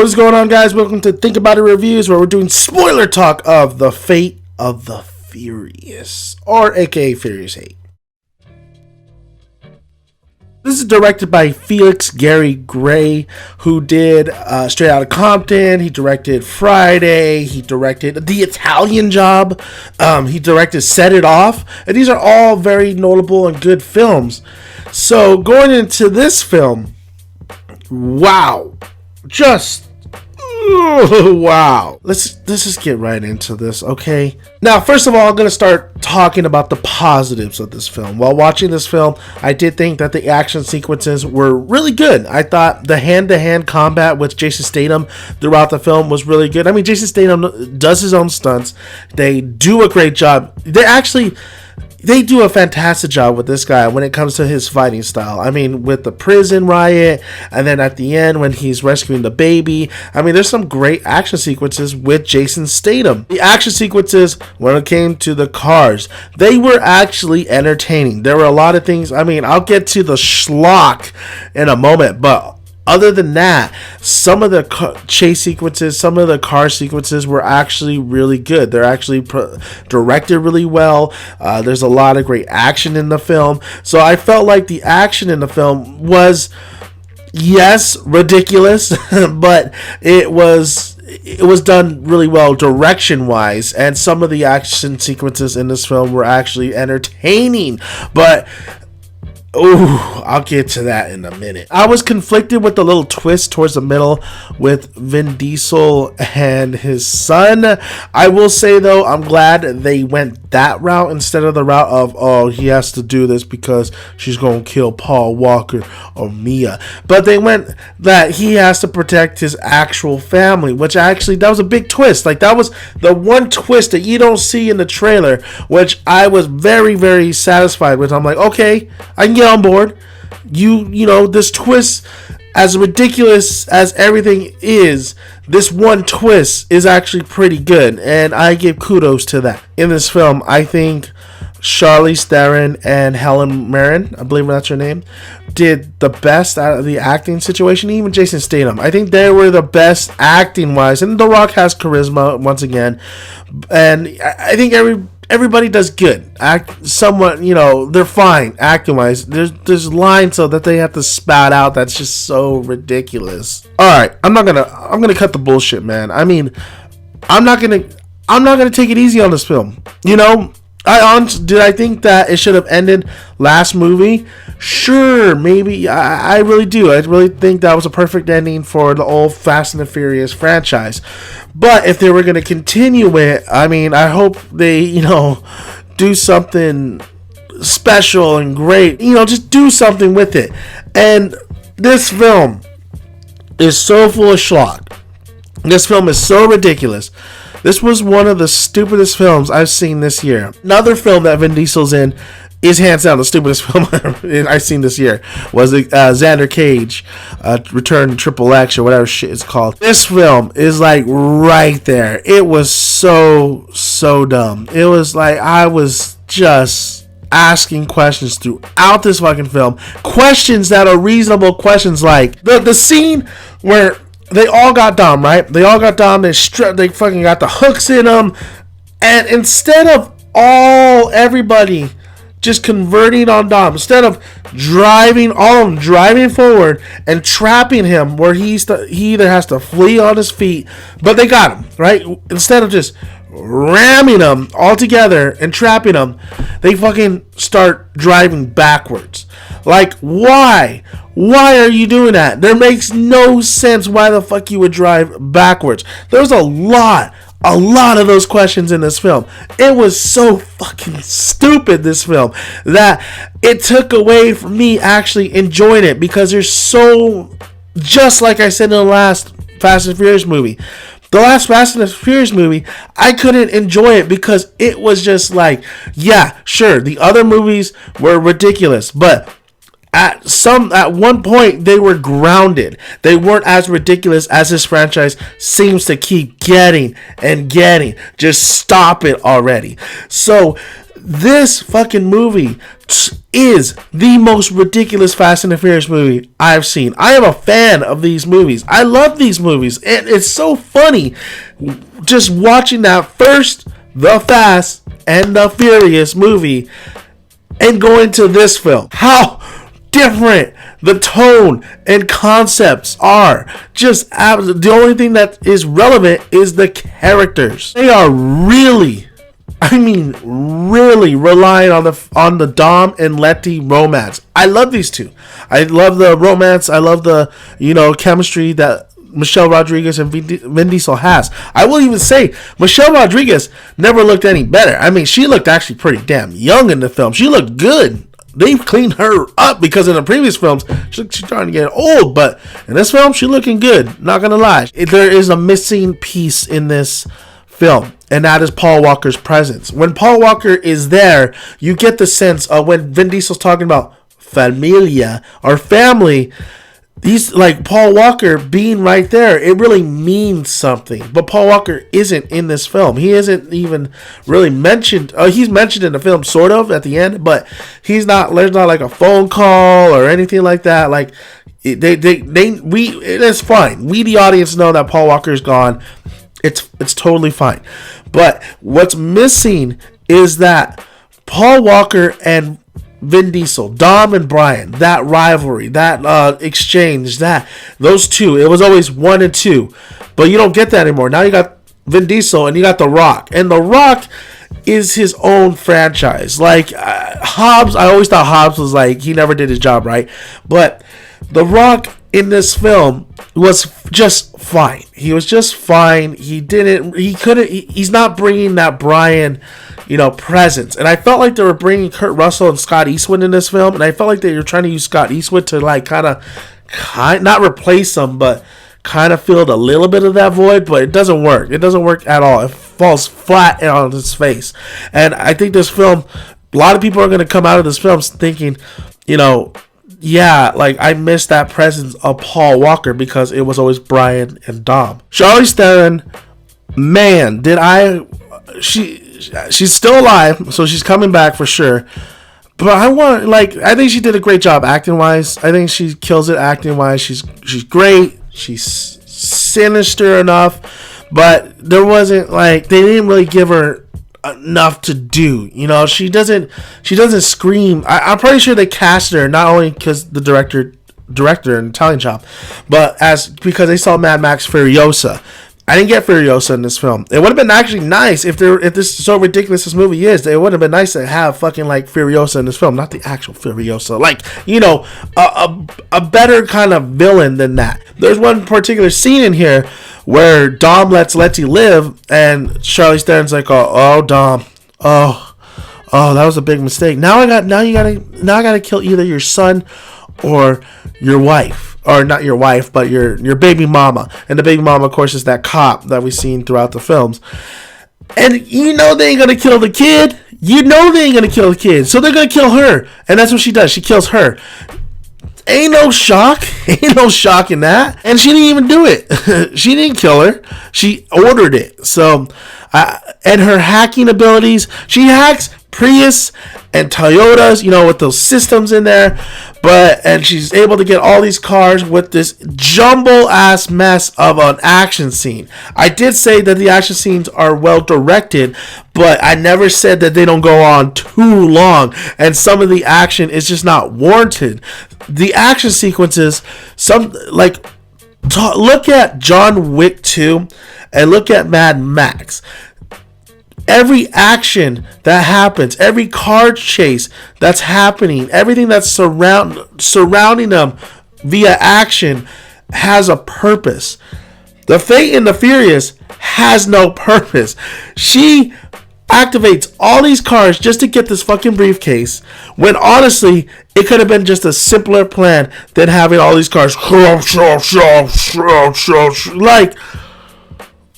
What is going on, guys? Welcome to Think About It Reviews, where we're doing spoiler talk of The Fate of the Furious, or aka Furious 8. This is directed by Felix Gary Gray, who did Straight Outta Compton. He directed Friday. He directed The Italian Job. He directed Set It Off. And these are all very notable and good films. So going into this film, wow. Wow. Let's just get right into this, okay? Now, first of all, I'm going to start talking about the positives of this film. While watching this film, I did think that the action sequences were really good. I thought the hand-to-hand combat with Jason Statham throughout the film was really good. I mean, Jason Statham does his own stunts. They do a great job. They do a fantastic job with this guy when it comes to his fighting style. I mean, with the prison riot, and then at the end when he's rescuing the baby. I mean, there's some great action sequences with Jason Statham. The action sequences, when it came to the cars, they were actually entertaining. There were a lot of things. I mean, I'll get to the schlock in a moment, but other than that, some of the chase sequences, some of the car sequences were actually really good. They're actually directed really well. There's a lot of great action in the film. So I felt like the action in the film was, yes, ridiculous, but it was done really well direction-wise. And some of the action sequences in this film were actually entertaining. But I'll get to that in a minute. I was conflicted with the little twist towards the middle with Vin Diesel and his son. I will say, though, I'm glad they went that route instead of the route of, he has to do this because she's going to kill Paul Walker or Mia. But they went that he has to protect his actual family, which actually, that was a big twist. Like, that was the one twist that you don't see in the trailer, which I was very, very satisfied with. I'm like, okay, I can get on board. You know, this twist, as ridiculous as everything is, this one twist is actually pretty good, and I give kudos to that. In this film, I think Charlize Theron and Helen Mirren, I believe that's her name, did the best out of the acting situation. Even Jason Statham, I think they were the best acting wise, and The Rock has charisma once again, and I think everybody does good. Act somewhat, you know, they're fine acting wise. There's lines so that they have to spout out that's just so ridiculous. Alright, I'm gonna cut the bullshit, man. I mean, I'm not gonna take it easy on this film. You know, did I think that it should have ended last movie? Sure, maybe. I really do. I really think that was a perfect ending for the old Fast and the Furious franchise. But if they were going to continue it, I mean, I hope they, you know, do something special and great. You know, just do something with it. And this film is so full of schlock. This film is so ridiculous. This was one of the stupidest films I've seen this year. Another film that Vin Diesel's in is hands down the stupidest film I've seen this year. Was Xander Cage, Return to Triple X or whatever shit it's called. This film is like right there. It was so dumb. It was like I was just asking questions throughout this fucking film. Questions that are reasonable questions, like the scene where they all got Dom, right? They all got Dom. They fucking got the hooks in them. And instead of everybody just converting on Dom, instead of all of them driving forward and trapping him where he either has to flee on his feet, but they got him, right? Instead of just ramming them all together and trapping them, they fucking start driving backwards. Like, why? Why are you doing that? There makes no sense why the fuck you would drive backwards. There's a lot of those questions in this film. It was so fucking stupid, this film, that it took away from me actually enjoying it, because there's so, just like I said in the last Fast and Furious movie, the last Fast and the Furious movie, I couldn't enjoy it because it was just like, yeah, sure, the other movies were ridiculous, but at one point they were grounded. They weren't as ridiculous as this franchise seems to keep getting and getting. Just stop it already. So This fucking movie is the most ridiculous Fast and the Furious movie I've seen. I am a fan of these movies. I love these movies. And it's so funny just watching that first The Fast and the Furious movie and going to this film. How different the tone and concepts are. Just the only thing that is relevant is the characters. They are really relying on the Dom and Letty romance. I love these two. I love the romance. I love the chemistry that Michelle Rodriguez and Vin Diesel has. I will even say Michelle Rodriguez never looked any better. I mean, she looked actually pretty damn young in the film. She looked good. They've cleaned her up because in the previous films she's starting to get old, but in this film she's looking good. Not gonna lie, there is a missing piece in this film, and that is Paul Walker's presence. When Paul Walker is there, you get the sense of when Vin Diesel's talking about familia or family. He's like, Paul Walker being right there, it really means something. But Paul Walker isn't in this film. He isn't even really mentioned. He's mentioned in the film, sort of, at the end, but he's not. There's not like a phone call or anything like that. Like it's fine. We, the audience, know that Paul Walker's gone. It's totally fine. But what's missing is that Paul Walker and Vin Diesel, Dom and Brian, that rivalry, that exchange, those two, it was always 1 and 2, but you don't get that anymore. Now you got Vin Diesel and you got The Rock, and The Rock is his own franchise. Like Hobbs, I always thought Hobbs was like, he never did his job right, but The Rock in this film was just fine. He was just fine. He's not bringing that Brian presence. And I felt like they were bringing Kurt Russell and Scott Eastwood in this film, and I felt like they were trying to use Scott Eastwood to like kind of not replace him, but kind of filled a little bit of that void. But it doesn't work. It doesn't work at all. It falls flat on his face. And I think this film, a lot of people are going to come out of this film thinking, yeah, like I missed that presence of Paul Walker because it was always Brian and Dom. Charlize Theron, man, she's still alive, so she's coming back for sure. But I think she did a great job acting wise. I think she kills it acting wise. She's great. She's sinister enough, but there wasn't they didn't really give her enough to do. She doesn't scream. I'm pretty sure they cast her not only because the director and Italian Job, but because they saw Mad Max Furiosa. I didn't get Furiosa in this film. It would have been actually nice if this is so ridiculous this movie is. It would have been nice to have fucking like Furiosa in this film, not the actual Furiosa. Like a better kind of villain than that. There's one particular scene in here where Dom lets Letty live, and Charlize Theron's like, "Oh, Dom, oh, that was a big mistake. Now I gotta kill either your son or your wife." Or not your wife, but your baby mama. And the baby mama, of course, is that cop that we've seen throughout the films. And they ain't gonna kill the kid. They ain't gonna kill the kid. So they're gonna kill her. And that's what she does. She kills her. Ain't no shock. Ain't no shock in that. And she didn't even do it. She didn't kill her. She ordered it. So, and her hacking abilities, she hacks Prius and Toyotas, with those systems in there. And she's able to get all these cars with this jumble ass mess of an action scene. I did say that the action scenes are well directed, but I never said that they don't go on too long, and some of the action is just not warranted. The action sequences, look at John Wick 2 and look at Mad Max. Every action that happens, every car chase that's happening, everything that's surrounding them via action has a purpose. The Fate and the Furious has no purpose. She activates all these cars just to get this fucking briefcase, when honestly, it could have been just a simpler plan than having all these cars. Like,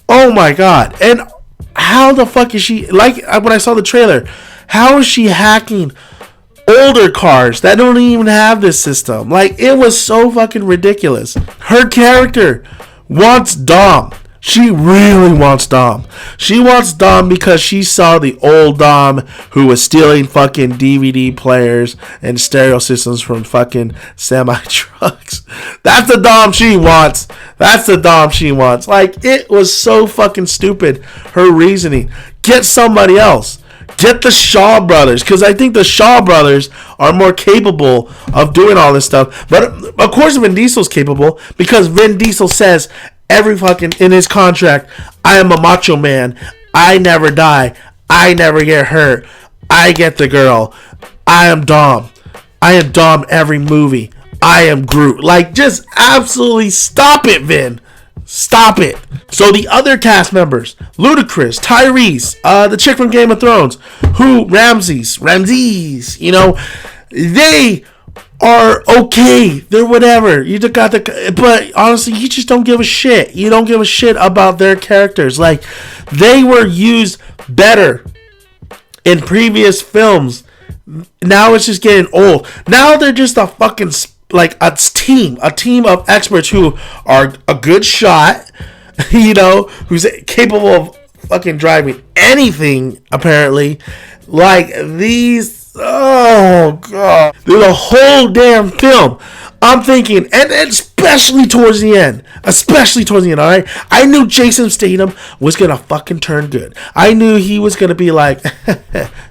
oh my God. And how the fuck is she, like when I saw the trailer, how is she hacking older cars that don't even have this system? Like, it was so fucking ridiculous. Her character wants Dom. She really wants Dom. She wants Dom because she saw the old Dom who was stealing fucking DVD players and stereo systems from fucking semi trucks. That's the Dom she wants. That's the Dom she wants. Like, it was so fucking stupid, her reasoning. Get somebody else. Get the Shaw brothers, because I think the Shaw brothers are more capable of doing all this stuff. But of course Vin Diesel's capable, because Vin Diesel says every fucking in his contract, I am a macho man. I never die. I never get hurt. I get the girl. I am Dom. I am Dom every movie. I am Groot. Like, just absolutely stop it, Vin. Stop it. So the other cast members, Ludacris, Tyrese, the chick from Game of Thrones, Ramses, you know, they are okay. They're whatever. You just got but honestly, you just don't give a shit. You don't give a shit about their characters. Like, they were used better in previous films. Now it's just getting old. Now they're just a fucking like a team of experts who are a good shot, you know, who's capable of fucking driving anything apparently. Like, these, oh god, there's a whole damn film. I'm thinking, and especially towards the end, all right? I knew Jason Statham was gonna fucking turn good. I knew he was gonna be like,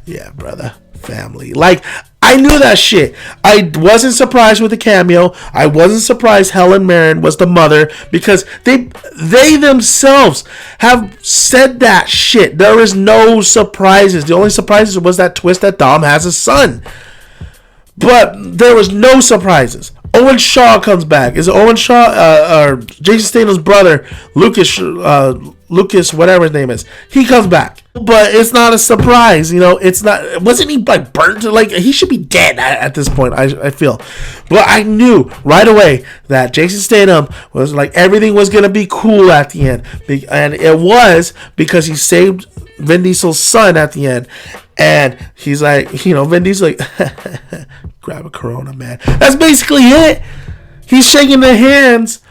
yeah, brother, family. Like, I knew that shit. I wasn't surprised with the cameo. I wasn't surprised Helen Mirren was the mother, because they themselves have said that shit. There is no surprises. The only surprises was that twist that Dom has a son. But there was no surprises. Owen Shaw comes back. Is it Owen Shaw or Jason Statham's brother, Lucas, whatever his name is? He comes back, but it's not a surprise. You know, it's not. Wasn't he like burnt? Like, he should be dead at this point. I feel, but I knew right away that Jason Statham was like, everything was gonna be cool at the end, and it was, because he saved Vin Diesel's son at the end. And he's like, you know, Vin Diesel like, grab a Corona, man. That's basically it. He's shaking the hands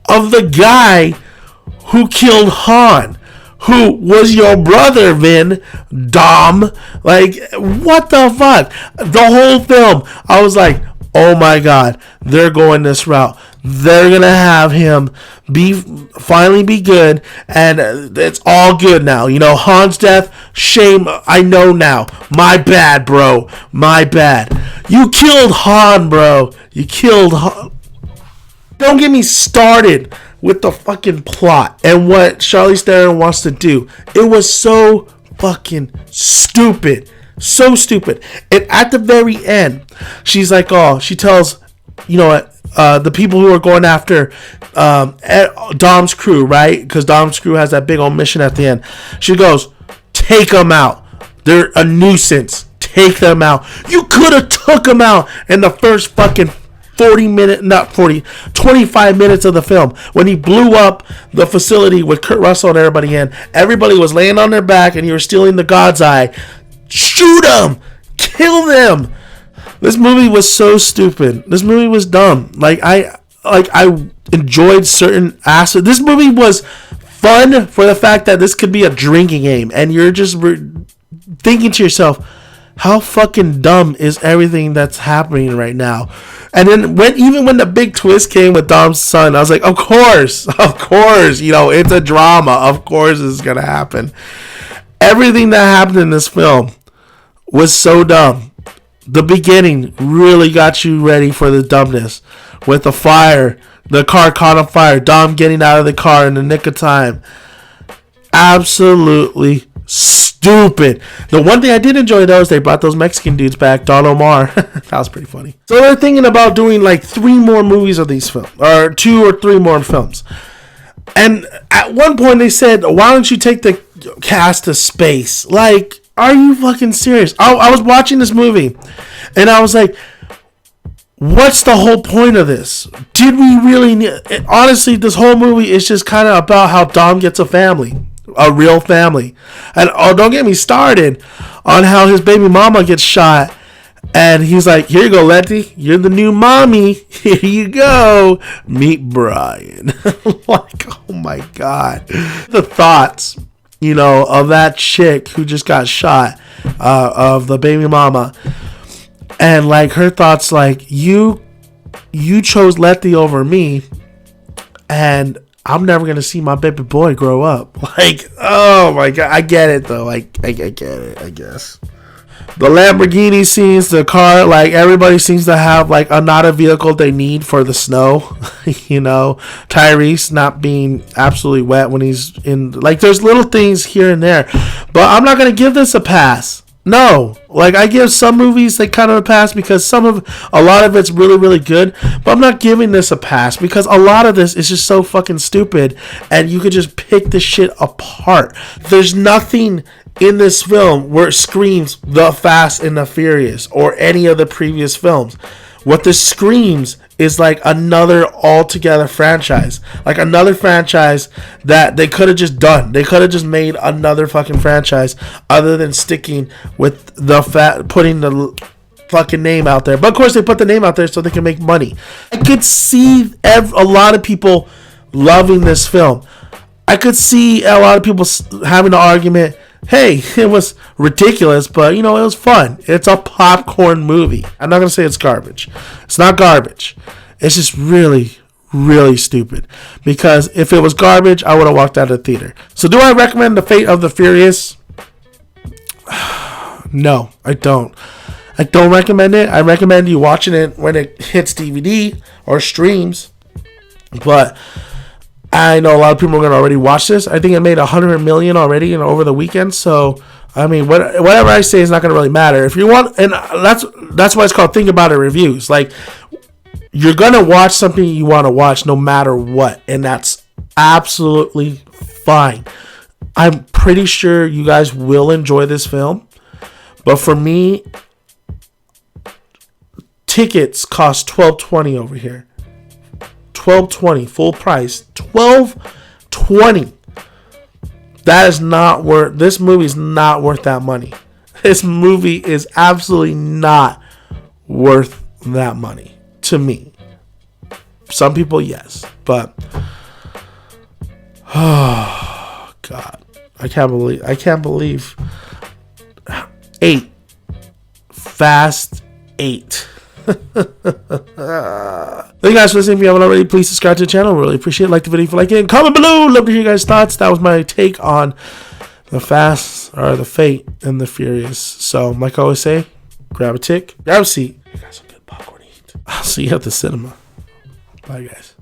of the guy who killed Han, who was your brother, Vin, Dom. Like, what the fuck? The whole film, I was like, oh my god, they're going this route. They're gonna have him finally be good, and it's all good now. You know, Han's death, shame. I know now. My bad, bro. My bad. You killed Han, bro. You killed Han. Don't get me started with the fucking plot and what Charlize Theron wants to do. It was so fucking stupid. So stupid. And at the very end, she's like, oh, she tells, you know what, the people who are going after Dom's crew, right? Because Dom's crew has that big old mission at the end. She goes, take them out. They're a nuisance. Take them out. You could have took them out in the first fucking 25 minutes of the film, when he blew up the facility with Kurt Russell and everybody in. Everybody was laying on their back and you were stealing the God's Eye. Shoot them. Kill them. This movie was so stupid. This movie was dumb. I enjoyed certain aspects. This movie was fun for the fact that this could be a drinking game, and you're just thinking to yourself, how fucking dumb is everything that's happening right now? And then when the big twist came with Dom's son, I was like, of course, you know, it's a drama. Of course it's gonna happen. Everything that happened in this film was so dumb. The beginning really got you ready for the dumbness. With the fire, the car caught on fire, Dom getting out of the car in the nick of time. Absolutely stupid. The one thing I did enjoy, though, is they brought those Mexican dudes back, Don Omar. That was pretty funny. So they're thinking about doing like 3 more movies of these films, or 2 or 3 more films. And at one point they said, why don't you take the cast to space? Like, are you fucking serious? I was watching this movie and I was like, what's the whole point of this? Did we really need... Honestly, this whole movie is just kind of about how Dom gets a family. A real family. And don't get me started on how his baby mama gets shot And he's like, here you go, Letty. You're the new mommy. Here you go. Meet Brian. Like, oh my God. The thoughts, of that chick who just got shot, of the baby mama. And like her thoughts, like, you chose Letty over me. And I'm never going to see my baby boy grow up. Like, oh my God. I get it though. Like, I get it, I guess. The Lamborghini scenes, the car, like everybody seems to have like not a vehicle they need for the snow. Tyrese not being absolutely wet when he's in, like there's little things here and there. But I'm not going to give this a pass. No, like I give some movies like kind of a pass because a lot of it's really, really good, but I'm not giving this a pass because a lot of this is just so fucking stupid and you could just pick the shit apart. There's nothing in this film where it screams The Fast and the Furious or any of the previous films. What this screams is like another altogether franchise. Like another franchise that they could have just done. They could have just made another fucking franchise other than sticking with putting the fucking name out there. But of course they put the name out there so they can make money. I could see a lot of people loving this film. I could see a lot of people having an argument, hey, it was ridiculous, but it was fun. It's a popcorn movie. I'm not going to say it's garbage. It's not garbage. It's just really, really stupid. Because if it was garbage, I would have walked out of the theater. So do I recommend The Fate of the Furious? No, I don't. I don't recommend it. I recommend you watching it when it hits DVD or streams. But I know a lot of people are going to already watch this. I think it made $100 million already over the weekend. So, I mean, whatever I say is not going to really matter. If you want, and that's why it's called Think About It Reviews. Like, you're going to watch something you want to watch no matter what. And that's absolutely fine. I'm pretty sure you guys will enjoy this film. But for me, tickets cost $12.20 over here. $12.20 full price. $12.20. That is not worth. This movie is not worth that money. This movie is absolutely not worth that money to me. Some people, yes, but oh God, I can't believe 8 Fast 8. Thank you guys for listening. If you haven't already, please subscribe to the channel. Really appreciate it. Like the video if you like it. Comment below. Love to hear you guys' thoughts. That was my take on The Fate and the Furious. So, like I always say, grab a tick, grab a seat. You got some good popcorn to eat. I'll see you at the cinema. Bye, guys.